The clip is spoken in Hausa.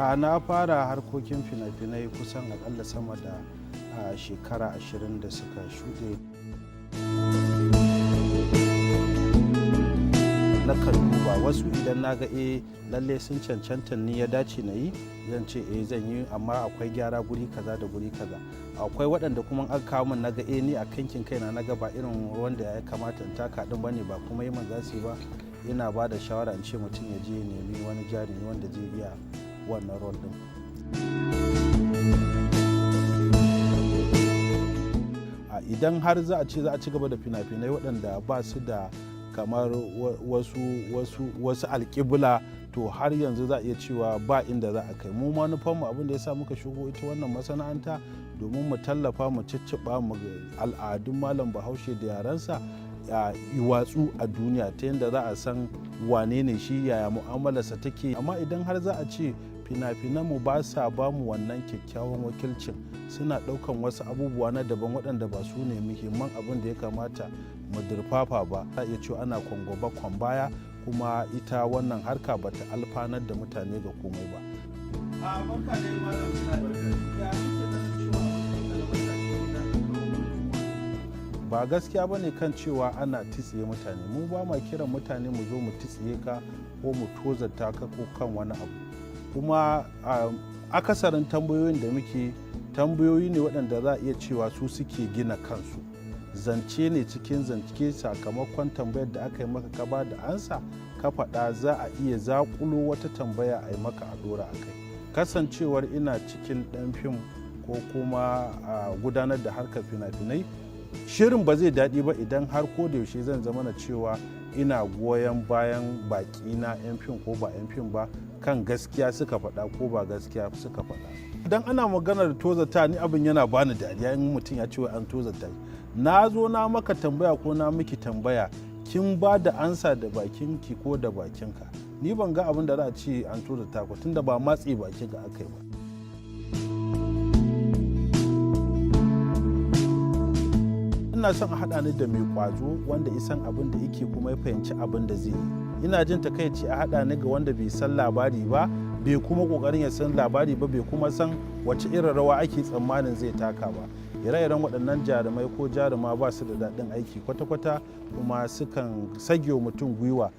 Na fara harkokin fina-finai kusan akalla sama da shekara 20 da suka shuɗe. Na kan duba wasu idan na ga lalle sun cancanta ni ya dace na yi, zan ce zan yi, amma akwai gyara guri kaza da guri kaza. Akwai waɗanda kuma aka kawo min na ga ni a kankin kaina na ga ba irin wanda ya kamata in taka ɗin bane, ba kuma yi man za su yi ba. Ina ba da shawara in ce mutum ya je nemi wani jarumi wanda zai iya wannan rol ɗin. Idan har za a ce za a ci gaba da fina-finai waɗanda ba su da kamar wasu alƙibla, to har yanzu za a iya cewa ba inda za a kai. Mu manufanmu abin da ya sa muka shigo ita wannan masana'anta domin mu tallafa mu cicciɓa mu al'adun malam Bahaushe da yarensa watsu a duniya, ta yadda za a san wane ne shi, yaya mu'amalarsa take. Amma idan har za a ce fina-finanmu ba sa ba mu wannan kyakkyawan wakilcin, suna ɗaukan wasu abubuwa na daban waɗanda ba su ne muhimman abin da ya kamata mu durfafa ba, za a iya cewa ana kwangwaba kwan baya, kuma ita wannan harka ba ta alfanar da mutane ga komai ba. Ba gaskiya ba ne kan cewa ana titsiye mutane. Mu ba ma kiran mutane mu zo mu titsiye ka ko mu tozarta ka ko kan wani abu. Kuma akasarin tambayoyin da muke tambayoyi ne waɗanda za a iya cewa su suke gina kansu. Zance ne cikin zance, sakamakon tambayar da aka yi maka ka ba da ansa ka faɗa, za a iya zaƙulo wata tambaya a yi maka a ɗora a kai. Kasancewar ina cikin ɗan fim ko kuma gudanar da harkar fina-finai, shirin ba zai daɗi ba idan har ko da yaushe zan zama na cewa ina goyon bayan baƙi na 'yan fim ko ba 'yan fim ba, kan gaskiya suka faɗa ko ba gaskiya suka faɗa. Idan ana maganar tozarta, ni abin yana bani dariya in mutum ya ce wa an tozarta. Na zo na maka tambaya ko na miki tambaya, kin ba da ansa da bakinki ko da bakinka. Ni ban ga abin da za a ce an tozarta ku, tunda ba matse bakinka aka yi ba. Ina son a haɗa ni da mai ƙwazo wanda isan abin da yake kuma ya fahimci abin da zai yi. Ina jin takaici a haɗa ni ga wanda bai san labari ba, bai kuma ƙoƙarin ya san labari ba, bai kuma san wace irin rawa ake tsammanin zai taka ba. Ire-iren waɗannan jarumai ko jaruma ba su da daɗin aiki kwata-kwata, kuma sukan sage wa mutum gwiwa.